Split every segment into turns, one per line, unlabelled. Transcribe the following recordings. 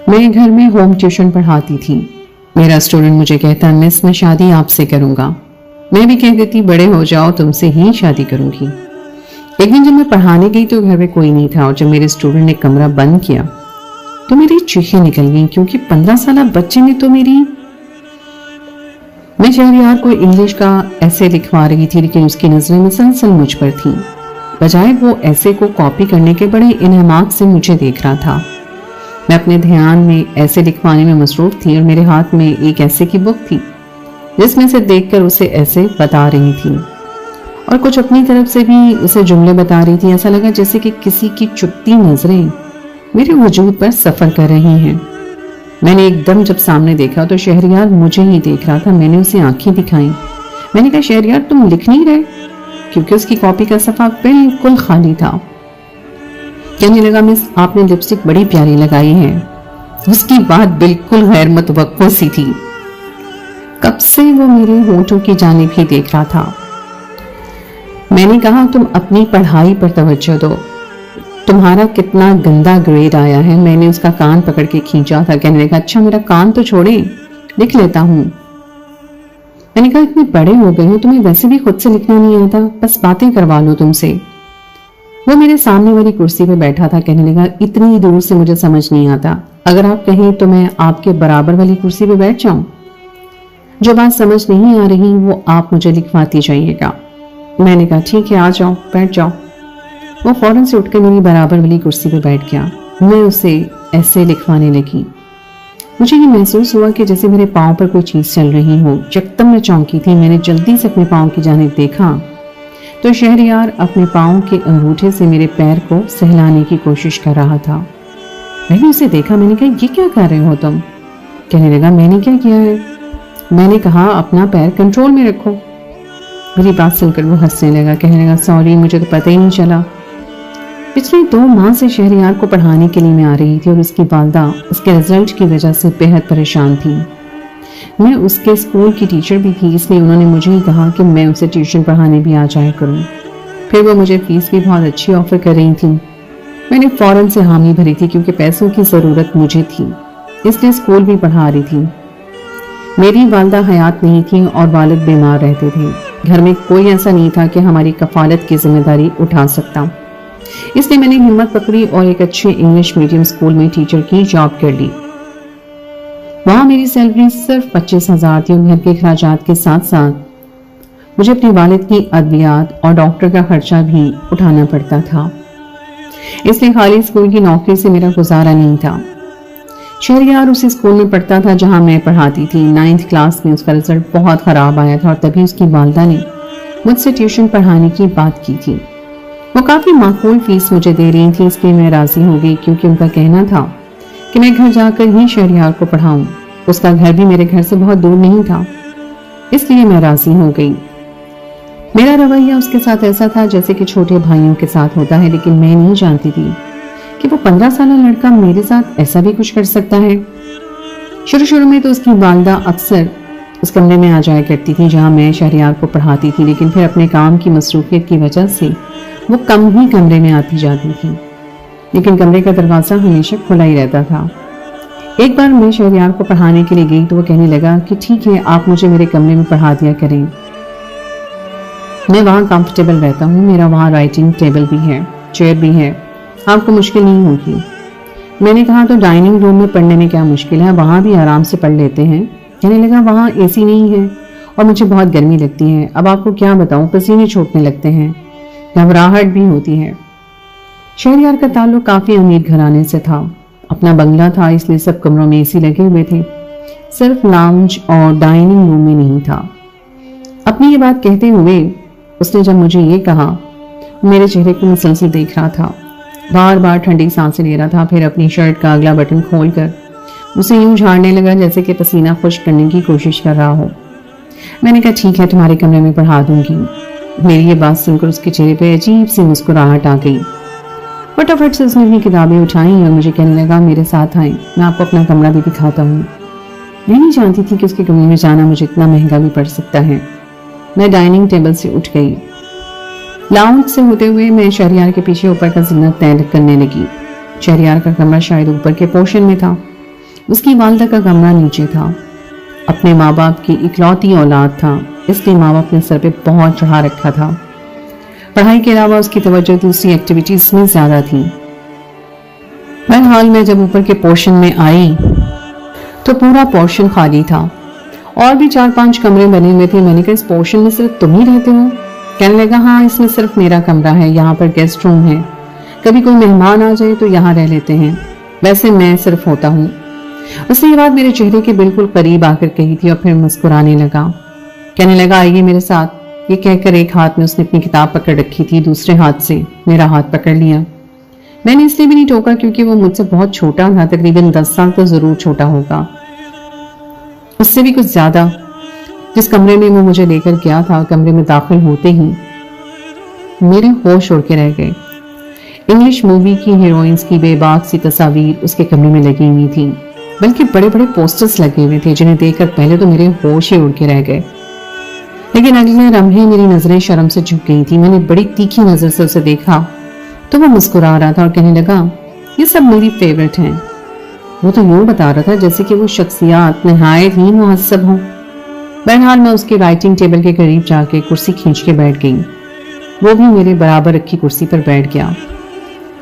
میں گھر میں ہوم ٹیوشن پڑھاتی تھی. میرا اسٹوڈنٹ مجھے کہتا مس میں شادی آپ سے کروں گا. میں بھی کہہ دیتی بڑے ہو جاؤ تم سے ہی شادی کروں گی. ایک دن جب میں پڑھانے گئی تو گھر میں کوئی نہیں تھا اور جب میرے اسٹوڈنٹ نے کمرہ بند کیا تو میری چیخیں نکل گئیں کیونکہ 15 سالہ بچے نے تو میں شہریار کو انگلش کا ایسے لکھوا رہی تھی لیکن اس کی نظریں مسلسل مجھ پر تھیں. بجائے وہ ایسے کو کاپی کرنے کے بڑے انہماک سے مجھے دیکھ رہا تھا. میں اپنے دھیان میں ایسے لکھوانے میں مصروف تھی اور میرے ہاتھ میں ایک ایسے کی بک تھی جس میں سے دیکھ کر اسے ایسے بتا رہی تھی اور کچھ اپنی طرف سے بھی اسے جملے بتا رہی تھی. ایسا لگا جیسے کہ کسی کی چپتی نظریں میرے وجود پر سفر کر رہی ہیں. میں نے ایک دم جب سامنے دیکھا تو شہریار مجھے ہی دیکھ رہا تھا. میں نے اسے آنکھیں دکھائیں. میں نے کہا شہریار تم لکھ نہیں رہے؟ کیونکہ اس کی کاپی کا صفحہ بالکل خالی تھا. کہنے لگا مس آپ نے لپسٹک بڑی پیاری لگائی ہے. اس کی بات بالکل غیر متوقع سی تھی. کب سے وہ میرے ہونٹوں کی جانب ہی دیکھ رہا تھا. میں نے کہا تم اپنی پڑھائی پر توجہ دو. تمہارا کتنا گندا گریڈ آیا ہے. میں نے اس کا کان پکڑ کے کھینچا تھا. کہنے لگا اچھا میرا کان تو چھوڑیں لکھ لیتا ہوں. میں نے کہا اتنے بڑے ہو گئے ہو تمہیں ویسے بھی خود سے لکھنا نہیں آتا بس باتیں کروا لو تم سے. وہ میرے سامنے والی کرسی پہ بیٹھا تھا. کہنے لگا اتنی دور سے مجھے سمجھ نہیں آتا. اگر آپ کہیں تو میں آپ کے برابر والی کرسی پہ بیٹھ جاؤں. جو بات سمجھ نہیں آ رہی وہ آپ مجھے لکھواتی جائیے گا. میں نے کہا ٹھیک ہے آ جاؤ بیٹھ جاؤ. وہ فوراً سے اٹھ کر میری برابر والی کرسی پہ بیٹھ گیا. میں اسے ایسے لکھوانے لگی. مجھے یہ محسوس ہوا کہ جیسے میرے پاؤں پر کوئی چیز چل رہی ہو. یکدم میں چونکی تھی. میں نے جلدی سے اپنے پاؤں کی جانب دیکھا تو شہریار اپنے پاؤں کے انگوٹھے سے میرے پیر کو سہلانے کی کوشش کر رہا تھا. میں نے اسے دیکھا. میں نے کہا یہ کیا کر رہے ہو تم؟ کہنے لگا میں نے کیا کیا ہے؟ میں نے کہا اپنا پیر کنٹرول میں رکھو. میری بات سن کر وہ ہنسنے لگا. کہنے لگا سوری مجھے تو پتہ ہی نہیں چلا. پچھلے 2 ماہ سے شہریار کو پڑھانے کے لیے میں آ رہی تھی اور اس کی والدہ اس کے رزلٹ کی وجہ سے بہت پریشان تھی. میں اس کے اسکول کی ٹیچر بھی تھی اس لیے انہوں نے مجھے ہی کہا کہ میں اسے ٹیوشن پڑھانے بھی آ جایا کروں. پھر وہ مجھے فیس بھی بہت اچھی آفر کر رہی تھی. میں نے فوراً سے حامی بھری تھی کیونکہ پیسوں کی ضرورت مجھے تھی اس لیے اسکول بھی پڑھا رہی تھی. میری والدہ حیات نہیں تھی اور والد بیمار رہتے تھے. گھر میں کوئی ایسا نہیں تھا کہ ہماری کفالت کی ذمہ داری اٹھا سکتا. اس لیے میں نے ہمت پکڑی اور ایک اچھے انگلش میڈیم اسکول میں ٹیچر کی جاب کر لی. وہاں میری سیلری صرف 25,000 تھی اور گھر کے اخراجات کے ساتھ ساتھ مجھے اپنے والد کی ادویات اور ڈاکٹر کا خرچہ بھی اٹھانا پڑتا تھا. اس لیے خالی اسکول کی نوکری سے میرا گزارا نہیں تھا. شہریار اسی اسکول میں پڑھتا تھا جہاں میں پڑھاتی تھی. 9th کلاس میں اس کا رزلٹ بہت خراب آیا تھا اور تبھی اس کی والدہ نے مجھ سے ٹیوشن پڑھانے کی بات کی تھی. وہ کافی معقول فیس مجھے دے رہی تھی اس لیے میں راضی ہو گئی کیونکہ ان کا کہنا تھا کہ میں گھر جا کر ہی شہریار کو پڑھاؤں. اس کا گھر بھی میرے گھر سے بہت دور نہیں تھا اس لیے میں راضی ہو گئی. میرا رویہ اس کے ساتھ ایسا تھا جیسے کہ چھوٹے بھائیوں کے ساتھ ہوتا ہے لیکن میں نہیں جانتی تھی کہ وہ 15 سالہ لڑکا میرے ساتھ ایسا بھی کچھ کر سکتا ہے. شروع میں تو اس کی والدہ اکثر اس کمرے میں آ جایا کرتی تھی جہاں میں شہریار کو پڑھاتی تھی لیکن پھر اپنے کام کی مصروفیت کی وجہ سے وہ کم ہی کمرے میں آتی جاتی تھی. لیکن کمرے کا دروازہ ہمیشہ کھلا ہی رہتا تھا. ایک بار میں شہریار کو پڑھانے کے لیے گئی تو وہ کہنے لگا کہ ٹھیک ہے آپ مجھے میرے کمرے میں پڑھا دیا کریں. میں وہاں کمفرٹیبل رہتا ہوں. میرا وہاں رائٹنگ ٹیبل بھی ہے, چیئر بھی ہے, آپ کو مشکل نہیں ہوگی. میں نے کہا تو ڈائننگ روم میں پڑھنے میں کیا مشکل ہے, وہاں بھی آرام سے پڑھ لیتے ہیں. کہنے لگا وہاں اے سی نہیں ہے اور مجھے بہت گرمی لگتی ہے. اب آپ کو کیا بتاؤں, پسینے چھوٹنے لگتے ہیں, گھبراہٹ بھی ہوتی ہے. شہریار کا تعلق کافی امیر گھرانے سے تھا. اپنا بنگلہ تھا اس لیے سب کمروں میں اے سی لگے ہوئے تھے, صرف لاؤنج اور ڈائننگ روم میں نہیں تھا. اپنی یہ بات کہتے ہوئے اس نے جب مجھے یہ کہا میرے چہرے کو مسلسل دیکھ رہا تھا, بار بار ٹھنڈی سانسیں لے رہا تھا. پھر اپنی شرٹ کا اگلا بٹن کھول کر اسے یوں جھاڑنے لگا جیسے کہ پسینہ خشک کرنے کی کوشش کر رہا ہو. میں نے کہا ٹھیک ہے تمہارے کمرے میں پڑھا دوں گی. میری یہ بات سن کر اس کے چہرے پہ عجیب سی مسکراہٹ آ گئی. فٹافٹ سے اس نے اپنی کتابیں اٹھائیں اور مجھے کہنے لگا میرے ساتھ آئیں, میں آپ کو اپنا کمرہ بھی دکھاتا ہوں. میں نہیں جانتی تھی کہ اس کے کمرے میں جانا مجھے اتنا مہنگا بھی پڑ سکتا ہے. میں ڈائننگ ٹیبل سے اٹھ گئی. لاؤنج سے ہوتے ہوئے میں شہریار کے پیچھے اوپر کا زینت طے کرنے لگی. شہریار کا کمرہ شاید اوپر کے پورشن میں تھا. उसकी वालदा का कमरा नीचे था। अपने माँ बाप की इकलौती औलाद था, इसलिए माँ बाप ने सर पे बहुत चढ़ा रखा था। पढ़ाई के अलावा उसकी तवज्जो दूसरी एक्टिविटीज में ज्यादा थी। बहरहाल मैं जब ऊपर के पोर्शन में आई तो पूरा पोर्शन खाली था और भी 4-5 कमरे बने हुए थे। मैंने कहा इस पोर्शन में सिर्फ तुम ही रहते हो? कहने लगा हाँ, इसमें सिर्फ मेरा कमरा है, यहाँ पर गेस्ट रूम है, कभी कोई मेहमान आ जाए तो यहाँ रह लेते हैं, वैसे मैं सिर्फ होता हूँ। उसने ये बात मेरे चेहरे के बिल्कुल करीब आकर कही थी और फिर मुस्कुराने लगा। कहने लगा आइए मेरे साथ। ये कहकर एक हाथ में उसने अपनी किताब पकड़ रखी थी, दूसरे हाथ से मेरा हाथ पकड़ लिया। मैंने इसलिए भी नहीं टोका क्योंकि वो मुझसे बहुत छोटा था, तकरीबन 10 साल तो जरूर छोटा होगा, उससे भी कुछ ज्यादा। जिस कमरे में वो मुझे लेकर गया था, कमरे में दाखिल होते ही मेरे होश उड़ के रह गए। इंग्लिश मूवी की हीरोइंस की बेबाक सी तस्वीर उसके कमरे में लगी हुई थी, बल्कि बड़े बड़े पोस्टर्स लगे हुए थे जिन्हें देखकर पहले तो मेरे होश ही उड़ के रह गए। लेकिन अगले लम्हे मेरी नजरें शर्म से झुक गई थी। मैंने बड़ी तीखी नजर से उसे देखा तो वो मुस्कुरा रहा था और कहने लगा ये सब मेरी फेवरेट हैं। वो तो यूं बता रहा था जैसे कि वो शख्सियात नहायत ही मुहस्सब हों। बहरहाल मैं उसके राइटिंग टेबल के करीब जाके कुर्सी खींच के बैठ गई। वो भी मेरे बराबर रखी कुर्सी पर बैठ गया।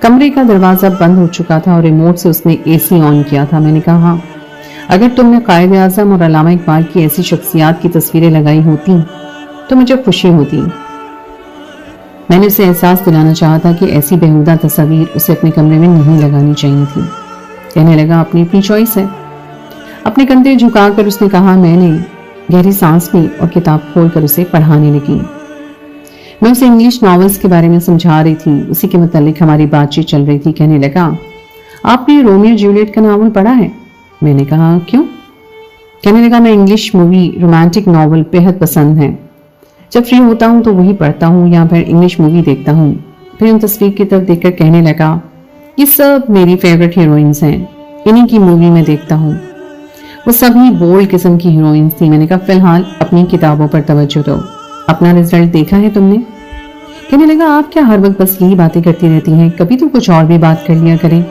कमरे का दरवाजा बंद हो चुका था और रिमोट से उसने एसी ऑन किया था। मैंने कहा हाँ, अगर तुमने कायद आज़म और अल्लामा इकबाल की ऐसी शख्सियात की तस्वीरें लगाई होती तो मुझे खुशी होती। मैंने उसे एहसास दिलाना चाहा था कि ऐसी बेहुदा तस्वीर उसे अपने कमरे में नहीं लगानी चाहिए थी। कहने लगा अपनी अपनी चॉइस है। अपने कंधे झुकाकर उसने कहा। मैंने गहरी सांस ली और किताब खोलकर उसे पढ़ाने लगी। मैं उसे इंग्लिश नॉवेल्स के बारे में समझा रही थी, उसी के मुतालिक हमारी बातचीत चल रही थी। कहने लगा आपने रोमियो जूलियट का नावल पढ़ा है? मैंने कहा क्यों? कहने लगा मैं इंग्लिश मूवी रोमांटिक नॉवल बेहद पसंद है। जब फ्री होता हूँ तो वही पढ़ता हूँ या फिर इंग्लिश मूवी देखता हूँ। फिर उन तस्वीर की तरफ देखकर कहने लगा ये सब मेरी फेवरेट हीरोइंस हैं, इन्हीं की मूवी में देखता हूँ। वो सभी बोल्ड किस्म की हीरोइंस थी। मैंने कहा फिलहाल अपनी किताबों पर तवज्जो दो। अपना रिजल्ट देखा है तुमने? कहने लगा आप क्या हर वक्त बस यही बातें करती रहती हैं, कभी तो कुछ और भी बात कर लिया करें।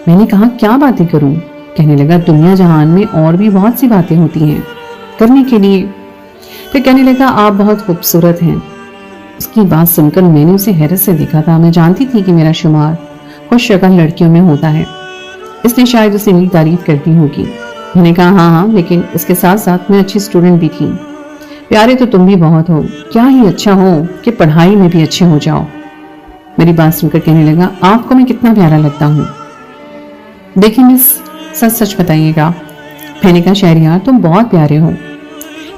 मैंने कहा क्या बातें करूं? कहने लगा दुनिया जहान में और भी बहुत सी बातें होती हैं करने के लिए। फिर कहने लगा आप बहुत खूबसूरत हैं। उसकी बात सुनकर मैंने उसे हैरत से देखा था। मैं जानती थी कि मेरा शुमार खुश शक्ल लड़कियों में होता है, इसलिए शायद उसे मेरी तारीफ करती होगी। मैंने कहा हाँ हाँ, लेकिन इसके साथ साथ मैं अच्छी स्टूडेंट भी थी। प्यारे तो तुम भी बहुत हो, क्या ही अच्छा हो कि पढ़ाई में भी अच्छे हो जाओ। मेरी बात सुनकर कहने लगा आपको मैं कितना प्यारा लगता हूँ? देखिए मिस, सच सच बताइएगा। मैंने कहा शहरियार तुम बहुत प्यारे हो।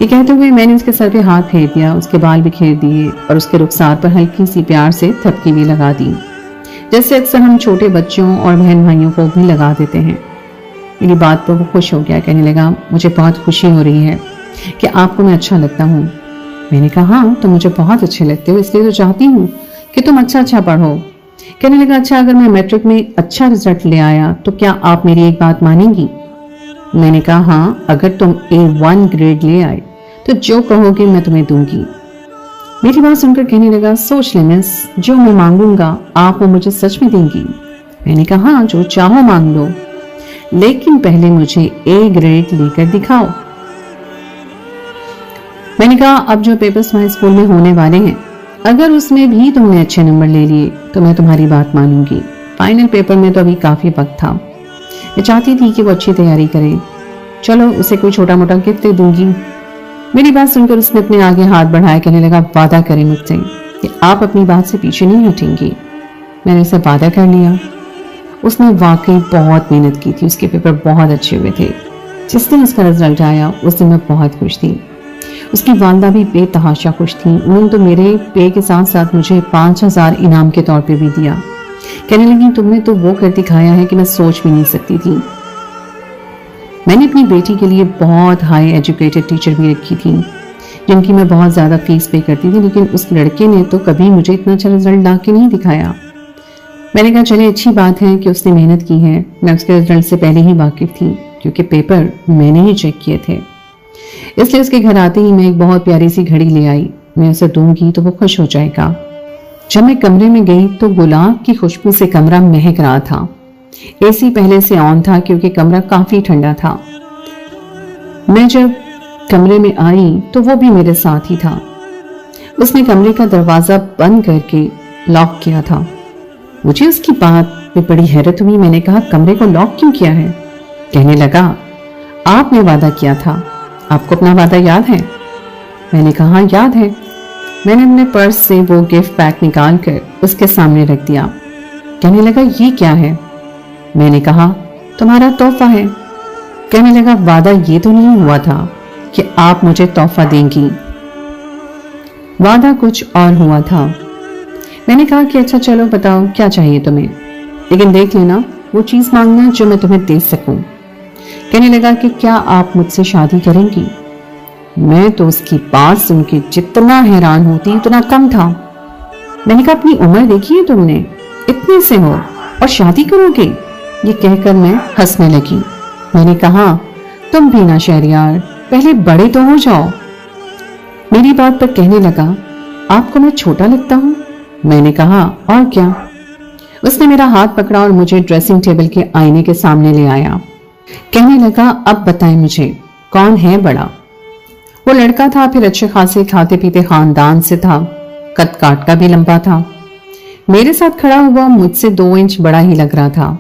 ये कहते हुए मैंने उसके सर पे हाथ फेर दिया, उसके बाल बिखेर दिए और उसके रुखसार पर हल्की सी प्यार से थपकी भी लगा दी, जैसे अक्सर हम छोटे बच्चों और बहन भाइयों को भी लगा देते हैं। मेरी बात पर वो खुश हो गया। कहने लगा मुझे बहुत खुशी हो रही है कि आपको मैं अच्छा लगता हूँ। मैंने कहा हाँ, तुम मुझे बहुत अच्छे लगते हो, इसलिए तो चाहती हूँ कि तुम अच्छा पढ़ो। कहने लगा अच्छा, अगर मैं मैट्रिक में अच्छा रिजल्ट ले आया तो क्या आप मेरी एक बात मानेंगी? मैंने कहा हाँ, अगर तुम A1 ग्रेड ले आए तो जो कहोगे मैं तुम्हें दूंगी। मेरी बात सुनकर कहने लगा सोच ले मिस, जो मैं मांगूंगा आप वो मुझे सच में देंगी? मैंने कहा हाँ, जो चाहो मांग लो, लेकिन पहले मुझे A ग्रेड लेकर दिखाओ। मैंने कहा अब जो पेपर्स तुम्हारे स्कूल में होने वाले हैं, अगर उसमें भी तुमने अच्छे नंबर ले लिए तो मैं तुम्हारी बात मानूंगी। फाइनल पेपर में तो अभी काफी वक्त था। मैं चाहती थी कि वो अच्छी तैयारी करे। चलो उसे कोई छोटा मोटा गिफ्ट दे दूंगी। मेरी बात सुनकर उसने अपने आगे हाथ बढ़ाया। कहने लगा वादा करें मुझसे कि आप अपनी बात से पीछे नहीं हटेंगी। मैंने उसे वादा कर लिया। उसने वाकई बहुत मेहनत की थी, उसके पेपर बहुत अच्छे हुए थे। जिस दिन उसका रिजल्ट आया उस दिन मैं बहुत खुश थी। उसकी वालदा भी बेतहाशा खुश थी। उन्होंने तो मेरे पे के साथ साथ मुझे 5000 इनाम के तौर पे भी दिया। कहने लगी तुमने तो वो कर दिखाया है कि मैं सोच भी नहीं सकती थी। मैंने अपनी बेटी के लिए बहुत हाई एजुकेटेड टीचर भी रखी थी, जिनकी मैं बहुत ज़्यादा फीस पे करती थी, लेकिन उस लड़के ने तो कभी मुझे इतना अच्छा रिजल्ट ला के नहीं दिखाया। मैंने कहा चले अच्छी बात है कि उसने मेहनत की है। मैं उसके रिजल्ट से पहले ही वाकिफ थी क्योंकि पेपर मैंने ही चेक किए थे। इसलिए उसके घर आते ही मैं एक बहुत प्यारी सी घड़ी ले आई। मैं उसे दूंगी तो वो खुश हो जाएगा। जब मैं कमरे में गई तो गुलाब की खुशबू से कमरा महक रहा था। एसी पहले से ऑन था क्योंकि कमरा काफी ठंडा था। मैं जब कमरे में आई तो वो भी मेरे साथ ही था। उसने कमरे का दरवाजा बंद करके लॉक किया था। मुझे उसकी बात में बड़ी हैरत हुई। मैंने कहा, कमरे को लॉक क्यों किया है? कहने लगा, आपने वादा किया था, आपको अपना वादा याद है? मैंने कहा, याद है। मैंने अपने पर्स से वो गिफ्ट पैक निकाल कर उसके सामने रख दिया। कहने लगा, ये क्या है? मैंने कहा, तुम्हारा तोहफा है। कहने लगा, वादा ये तो नहीं हुआ था कि आप मुझे तोहफा देंगी। वादा कुछ और हुआ था। मैंने कहा कि अच्छा चलो बताओ क्या चाहिए तुम्हें, लेकिन देख लेना वो चीज मांगना जो मैं तुम्हें दे सकूं। कहने लगा कि क्या आप मुझसे शादी करेंगी? मैं तो उसकी बात सुन के जितना हैरान होती उतना कम था। मैंने कहा, अपनी उम्र देखी है तुमने, इतने से हो और शादी करोगे? ये कहकर मैं हंसने लगी। मैंने कहा, तुम भी ना शहरियार, पहले बड़े तो हो जाओ। मेरी बात पर कहने लगा, आपको मैं छोटा लगता हूं? मैंने कहा, और क्या? उसने मेरा हाथ पकड़ा और मुझे ड्रेसिंग टेबल के आईने के सामने ले आया। कहने लगा, अब बताएं मुझे, कौन है बड़ा? वो लड़का था, फिर अच्छे खासे खाते पीते खानदान से था, कद काट का भी लंबा था। मेरे साथ खड़ा हुआ मुझसे 2 इंच बड़ा ही लग रहा था।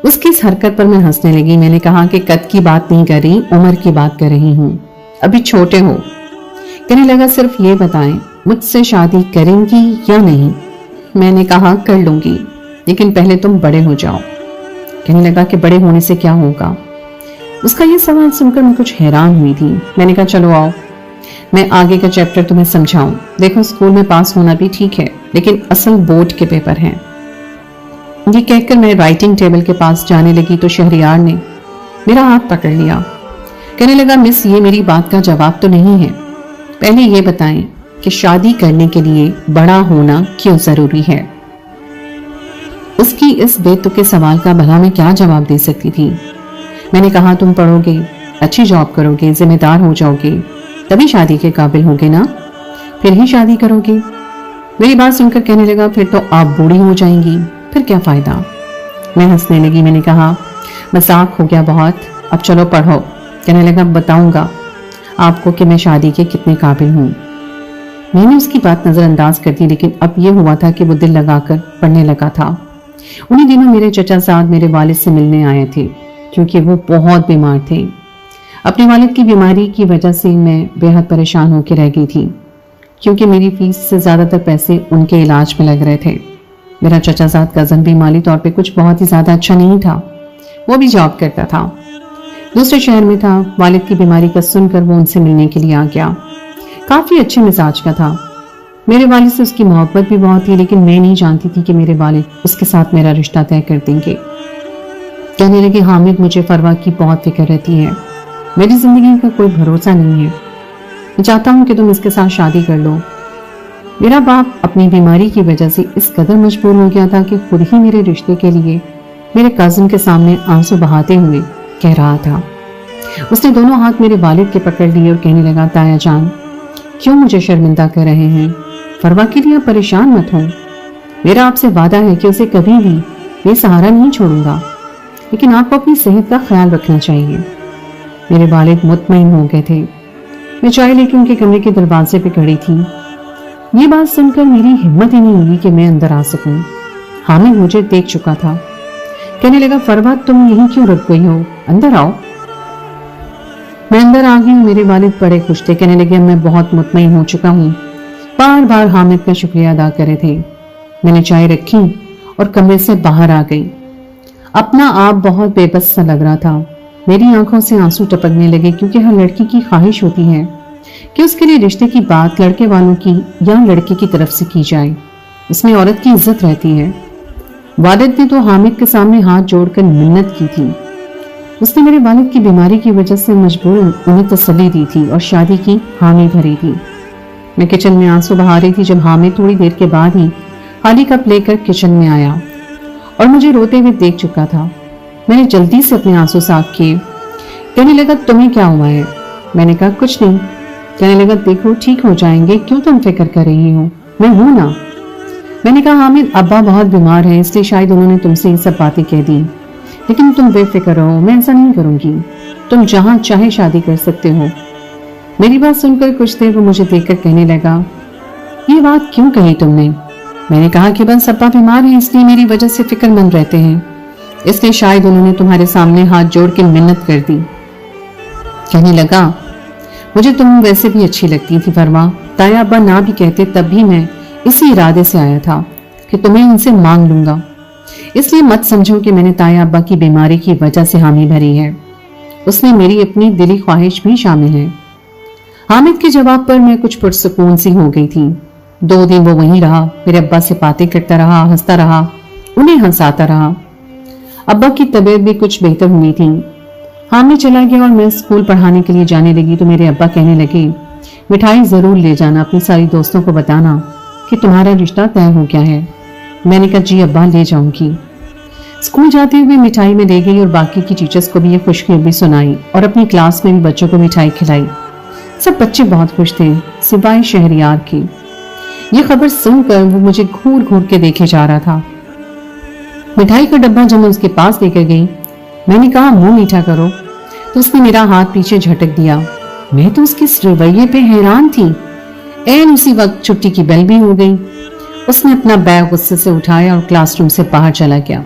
उसकी इस हरकत पर मैं हंसने लगी। मैंने कहा कि कद की बात नहीं कर रही, उम्र की बात कर रही हूं, अभी छोटे हो। कहने लगा, सिर्फ ये बताएं, मुझसे शादी करेंगी या नहीं? मैंने कहा, कर लूंगी, लेकिन पहले तुम बड़े हो जाओ। कहने लगा कि बड़े होने से क्या होगा? उसका ये सवाल सुनकर मैं कुछ हैरान हुई थी। मैंने कहा, चलो आओ, मैं आगे का चैप्टर तुम्हें समझाऊं। देखो, स्कूल में पास होना भी ठीक है, लेकिन असल बोर्ड के पेपर हैं। ये कहकर मैं राइटिंग टेबल के पास जाने लगी तो शहरियार ने मेरा हाथ पकड़ लिया। कहने लगा, मिस, ये मेरी बात का जवाब तो नहीं है। पहले ये बताएं कि शादी करने के लिए बड़ा होना क्यों जरूरी है? उसकी इस बेतुके सवाल का भला मैं क्या जवाब दे सकती थी? मैंने कहा, तुम पढ़ोगे, अच्छी जॉब करोगे, जिम्मेदार हो जाओगे, तभी शादी के काबिल होगे ना, फिर ही शादी करोगे। मेरी बात सुनकर कहने लगा, फिर तो आप बूढ़ी हो जाएंगी, फिर क्या फायदा? मैं हंसने लगी। मैंने कहा, मजाक हो गया बहुत, अब चलो पढ़ो। कहने लगा, बताऊंगा आपको कि मैं शादी के कितने काबिल हूं। मैंने उसकी बात नजरअंदाज कर दी, लेकिन अब यह हुआ था कि वो दिल लगाकर पढ़ने लगा था। उन्हीं दिनों मेरे चचा साहब मेरे वालिद से मिलने आए थे, क्योंकि वो बहुत बीमार थे। अपने वालिद की बीमारी की वजह से मैं बेहद परेशान होकर रह गई थी, क्योंकि मेरी फीस से ज्यादातर पैसे उनके इलाज में लग रहे थे। मेरा चचा साहब कजन भी माली तौर पे कुछ बहुत ही ज्यादा अच्छा नहीं था। वो भी जॉब करता था, दूसरे शहर में था। वालिद की बीमारी का सुनकर वो उनसे मिलने के लिए आ गया। काफी अच्छे मिजाज का था। मेरे वालिद से उसकी मोहब्बत भी बहुत थी, लेकिन मैं नहीं जानती थी कि मेरे वालिद उसके साथ मेरा रिश्ता तय कर देंगे। कहने लगे, हामिद, मुझे फरवा की बहुत फिक्र रहती है, मेरी जिंदगी का कोई भरोसा नहीं है, मैं चाहता हूं कि तुम इसके साथ शादी कर लो। मेरा बाप अपनी बीमारी की वजह से इस कदर मजबूर हो गया था कि खुद ही मेरे रिश्ते के लिए मेरे कजिन के सामने आंसू बहाते हुए कह रहा था। उसने दोनों हाथ मेरे वालिद के पकड़ लिए और कहने लगा, ताया जान, क्यों मुझे शर्मिंदा कर रहे हैं? फरवा के लिए परेशान मत हो। मेरा आपसे वादा है कि उसे कभी भी बेसहारा नहीं छोड़ूंगा, लेकिन आपको अपनी सेहत का ख्याल रखना चाहिए। मेरे वालिद मुतमईन हो गए थे। मैं चाय लेके उनके कमरे के दरवाजे पे खड़ी थी। ये बात सुनकर मेरी हिम्मत ही नहीं हुई कि मैं अंदर आ सकूं। हामिद मुझे देख चुका था। कहने लगा, फरवा, तुम यहीं क्यों रुक गई हो? अंदर आओ। मैं अंदर आ गई। मेरे वालिद बड़े खुश थे। कहने लगे, मैं बहुत मुतमईन हो चुका हूँ। बार बार हामिद का शुक्रिया अदा करे थे। मैंने चाय रखी और कमरे से बाहर आ गई। अपना आप बहुत बेबस सा लग रहा था। मेरी आंखों से आंसू टपकने लगे, क्योंकि हर लड़की की ख्वाहिश होती है कि उसके लिए रिश्ते की बात लड़के वालों की या लड़के की तरफ से की जाए। उसमें औरत की इज्जत रहती है। वालिद ने तो हामिद के सामने हाथ जोड़कर मिन्नत की थी। उसने मेरे वालिद की बीमारी की वजह से मजबूर उन्हें तसल्ली दी थी और शादी की हामी भरी थी। मैं किचन में आंसू बहा रही थी जब हामिद थोड़ी देर के बाद ही खाली कप लेकर किचन में आया और मुझे रोते हुए देख चुका था। मैंने जल्दी से अपने आंसू साफ किए। कहने लगा, तुम्हें क्या हुआ है? मैंने कहा, कुछ नहीं। कहने लगा, देखो, ठीक हो जाएंगे, क्यों तुम फिक्र कर रही हो, मैं हूं ना। میں نے کہا حامد ابا بہت بیمار ہیں اس لیے شاید انہوں نے تم سے یہ سب باتیں کہہ دی، لیکن تم بے فکر رہو، میں ایسا نہیں کروں گی، تم جہاں چاہے شادی کر سکتے ہو۔ میری بات سن کر کچھ دیر وہ مجھے دیکھ کر کہنے لگا یہ بات کیوں کہی تم نے؟ میں نے کہا کہ بس ابا بیمار ہیں اس لیے میری وجہ سے فکر مند رہتے ہیں، اس لیے شاید انہوں نے تمہارے سامنے ہاتھ جوڑ کے منت کر دی۔ کہنے لگا مجھے تم ویسے بھی اچھی لگتی تھی فرما، تایا ابا نہ بھی کہتے تب بھی میں اسی ارادے سے آیا تھا کہ تمہیں ان سے مانگ لوں گا، اس لیے مت سمجھو کہ میں نے تایا ابا کی بیماری کی وجہ سے حامی بھری ہے، اس میں میری اپنی دلی خواہش بھی شامل ہے۔ حامد کے جواب پر میں کچھ پرسکون سی ہو گئی تھی۔ 2 دن وہ وہیں رہا، میرے ابا سے باتیں کرتا رہا، ہنستا رہا، انہیں ہنساتا رہا۔ ابا کی طبیعت بھی کچھ بہتر ہوئی تھی۔ حامد چلا گیا اور میں اسکول پڑھانے کے لیے جانے لگی تو میرے ابا کہنے لگے مٹھائی ضرور لے جانا، اپنی ساری دوستوں کو بتانا کہ تمہارا رشتہ طے ہو گیا ہے۔ میں نے کہا جی ابا لے جاؤں گی۔ اسکول جاتے ہوئے مٹھائی میں لے گئی اور باقی کی ٹیچرز کو بھی یہ خوشخبری سنائی اور اپنی کلاس میں بھی بچوں کو مٹھائی کھلائی۔ سب بچے بہت خوش تھے سوائے شہریار کے۔ یہ خبر سن کر وہ مجھے گھور گھور کے دیکھے جا رہا تھا۔ مٹھائی کا ڈبہ جب میں اس کے پاس لے کر گئی، میں نے کہا منہ میٹھا کرو تو اس نے میرا ہاتھ پیچھے جھٹک دیا۔ میں تو اس کے اس رویے پہ حیران تھی۔ این اسی وقت چھٹی کی بیل بھی ہو گئی۔ اس نے اپنا بیگ غصے سے اٹھایا اور کلاس روم سے باہر چلا گیا۔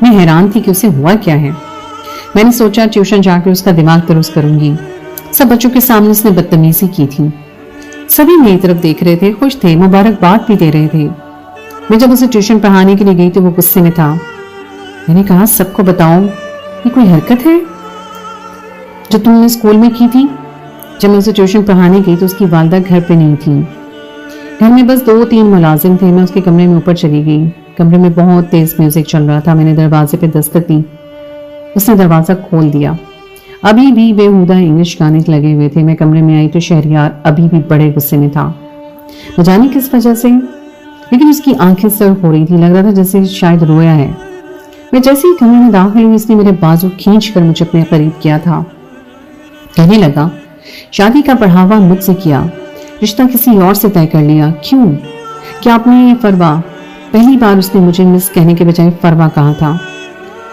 میں حیران تھی کہ اسے ہوا کیا ہے۔ میں نے سوچا ٹیوشن جا کے اس کا دماغ درست کروں گی۔ سب بچوں کے سامنے اس نے بدتمیزی کی تھی۔ سبھی میری طرف دیکھ رہے تھے، خوش تھے، مبارکباد بھی دے رہے تھے۔ میں جب اسے ٹیوشن پڑھانے کے لیے گئی تو وہ غصے میں تھا۔ میں نے کہا سب کو بتاؤ یہ کوئی حرکت ہے جو تم نے اسکول میں کی تھی؟ جب میں اسے ٹیوشن پڑھانے گئی تو اس کی والدہ گھر پہ نہیں تھی۔ گھر میں بس 2-3 ملازم تھے۔ میں اس کے کمرے میں اوپر چلی گئی۔ کمرے میں بہت تیز میوزک چل رہا تھا۔ میں نے دروازے پہ دستک دی، اس نے دروازہ کھول دیا۔ ابھی بھی بےہودہ انگلش گانے لگے ہوئے تھے۔ میں کمرے میں آئی تو شہریار ابھی بھی بڑے غصے میں تھا، نہ جانے کس وجہ سے، لیکن اس کی آنکھیں سرخ ہو رہی تھی، لگ رہا تھا جیسے شاید رویا ہے۔ میں جیسے ہی کمرے میں داخل ہوئی اس نے میرے بازو کھینچ کر مجھے اپنے قریب کیا تھا۔ کہنے لگا شادی کا بڑھاوا مجھ سے کیا، رشتہ کسی اور سے طے کر لیا، کیوں؟ کیا آپ نے یہ فروا؟ پہلی بار اس نے مجھے مس کہنے کے بجائے فروا کہا تھا۔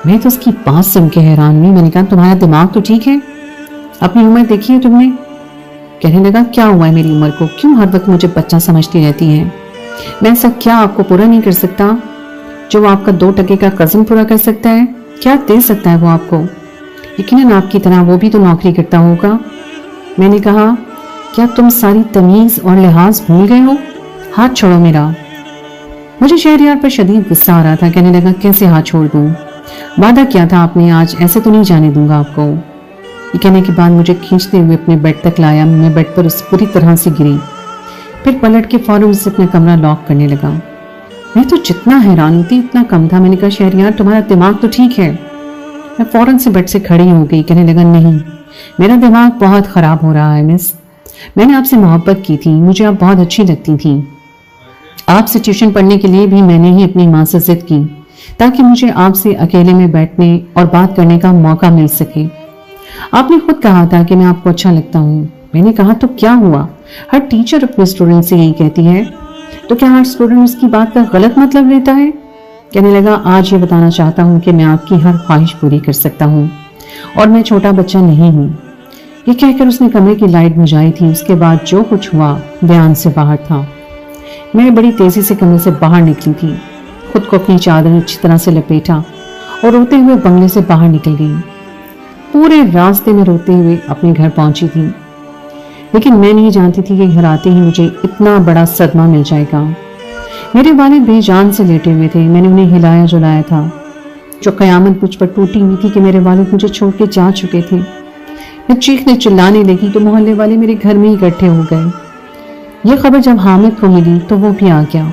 میں تو اس کی بات سن کے حیران ہوئی۔ میں نے کہا تمہارا دماغ تو ٹھیک ہے؟ اپنی عمر دیکھی ہے تم نے؟ کہنے لگا کیا ہوا ہے میری عمر کو، کیوں ہر وقت مجھے بچہ سمجھتی رہتی ہیں؟ میں ایسا کیا آپ کو پورا نہیں کر سکتا جو آپ کا 2 ٹکے کا قسم پورا کر سکتا ہے؟ کیا دے سکتا ہے وہ آپ کو؟ یقیناً آپ کی طرح وہ بھی تو نوکری کرتا ہوگا۔ میں نے کہا کیا تم ساری تمیز اور لحاظ بھول گئے ہو؟ ہاتھ چھوڑو میرا۔ مجھے شہریار پر شدید غصہ آ رہا تھا۔ کہنے لگا کیسے ہاتھ چھوڑ دوں؟ وعدہ کیا تھا آپ نے، آج ایسے تو نہیں جانے دوں گا آپ کو۔ یہ کہنے کے بعد مجھے کھینچتے ہوئے اپنے بیڈ تک لایا۔ میں بیڈ پر اس پوری طرح سے گری، پھر پلٹ کے فوراً سے اپنا کمرہ لاک کرنے لگا۔ میں تو جتنا حیران ہوتی اتنا کم تھا۔ میں نے کہا شہریار تمہارا دماغ تو ٹھیک ہے؟ میں فوراً سے بیڈ سے کھڑی ہو گئی۔ کہنے لگا نہیں، میرا دماغ بہت خراب ہو رہا ہے مس، میں نے آپ سے محبت کی تھی، مجھے آپ بہت اچھی لگتی تھی۔ آپ سے ٹیوشن پڑھنے کے لیے بھی میں نے ہی اپنی ماں سے ضد کی تاکہ مجھے آپ سے اکیلے میں بیٹھنے اور بات کرنے کا موقع مل سکے۔ آپ نے خود کہا تھا کہ میں آپ کو اچھا لگتا ہوں۔ میں نے کہا تو کیا ہوا؟ ہر ٹیچر اپنے اسٹوڈنٹ سے یہی کہتی ہے، تو کیا ہر اسٹوڈنٹ اس کی بات کا غلط مطلب لیتا ہے؟ کہنے لگا آج یہ بتانا چاہتا ہوں کہ میں آپ کی ہر خواہش پوری کر سکتا ہوں اور میں چھوٹا بچہ نہیں ہوں۔ یہ کہہ کر اس نے کمرے کی لائٹ بجھائی تھی۔ اس کے بعد جو کچھ ہوا بیان سے باہر تھا۔ میں بڑی تیزی سے کمرے سے باہر نکلی تھی، خود کو اپنی چادر اچھی طرح سے لپیٹا اور روتے ہوئے بنگلے سے باہر نکل گئی۔ پورے راستے میں روتے ہوئے اپنے گھر پہنچی تھی، لیکن میں نہیں جانتی تھی کہ گھر آتے ہی مجھے اتنا بڑا صدمہ مل جائے گا۔ میرے والد بے جان سے لیٹے ہوئے تھے، میں نے انہیں ہلایا جلایا تھا۔ جو قیامت مجھ پر ٹوٹی ہوئی تھی کہ میرے والد مجھے چھوڑ کے جا چکے تھے۔ میں چیخنے چلانے لگی تو محلے والے میرے گھر میں ہی اکٹھے ہو گئے۔ یہ خبر جب حامد کو ملی تو وہ بھی آ گیا۔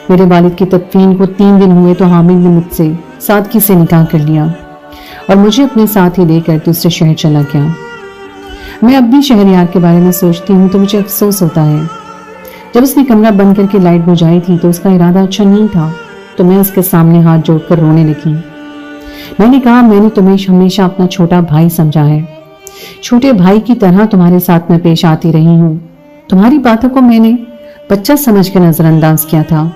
میرے والد کی تدفین کو 3 دن ہوئے تو حامد نے مجھ سے سادگی سے نکاح کر لیا اور مجھے اپنے ساتھ ہی لے کر دوسرے شہر چلا گیا۔ میں اب بھی شہریار کے بارے میں سوچتی ہوں تو مجھے افسوس ہوتا ہے۔ جب اس نے کمرہ بند کر کے لائٹ بجھائی تھی تو اس کا ارادہ اچھا نہیں تھا، تو میں اس کے سامنے ہاتھ جوڑ کر رونے لگی۔ میں نے کہا میں نے تمہیں ہمیشہ اپنا چھوٹا بھائی سمجھا ہے، چھوٹے بھائی کی طرح تمہارے ساتھ میں پیش آتی رہی ہوں۔ تمہاری باتوں کو میں نے بچہ سمجھ کر نظر انداز کیا تھا،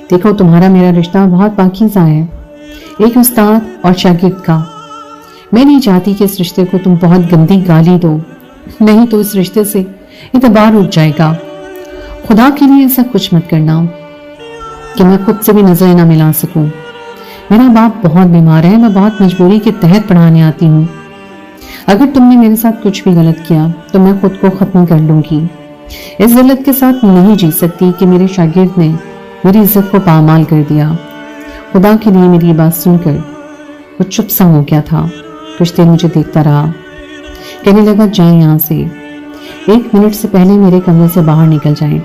देखो तुम्हारा मेरा रिश्ता बहुत पाकीज़ा है, एक उस्ताद और शागिर्द का। मैं नहीं चाहती कि इस रिश्ते को तुम बहुत गंदी गाली दो, नहीं तो इस रिश्ते से इतबार उठ जाएगा। खुदा के लिए ऐसा कुछ मत करना कि मैं खुद से भी नजर ना मिला सकूं। मेरा बाप बहुत बीमार है, मैं बहुत मजबूरी के तहत पढ़ाने आती हूँ। अगर तुमने मेरे साथ कुछ भी गलत किया तो मैं खुद को खत्म कर लूंगी। इस जिल्लत के साथ नहीं जी सकती कि मेरे शागिर्द ने मेरी इज्जत को पामाल कर दिया। खुदा के लिए मेरी बात सुनकर वो चुप सा हो गया था। कुछ देर मुझे देखता रहा, कहने लगा जाए यहाँ से, 1 मिनट से पहले मेरे कमरे से बाहर निकल जाए,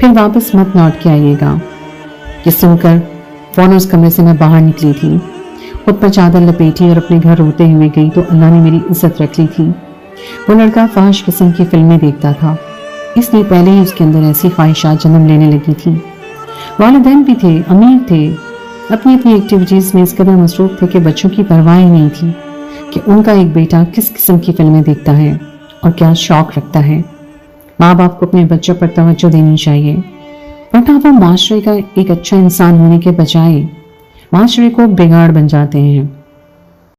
फिर वापस मत लौट के आइएगा। ये सुनकर फौरन उस कमरे से मैं बाहर निकली थी। खुद पर चादर लपेटी और अपने घर रोते हुए गई तो अल्लाह ने मेरी इज्जत रख ली थी। वो लड़का फाहिश किस्म की फिल्में देखता था, इसलिए पहले ही उसके अंदर ऐसी ख्वाहिशात जन्म लेने लगी थी। वालिदैन भी थे, अमीर थे, अपनी अपनी एक्टिविटीज में इस कदर मसरूफ थे कि बच्चों की परवाह ही नहीं थी कि उनका एक बेटा किस किस्म की फिल्में देखता है और क्या शौक रखता है। माँ बाप को अपने बच्चों पर तवज्जो देनी चाहिए, वरना वो माशरे का एक अच्छा इंसान होने के बजाय माशरे को बिगाड़ बन जाते हैं।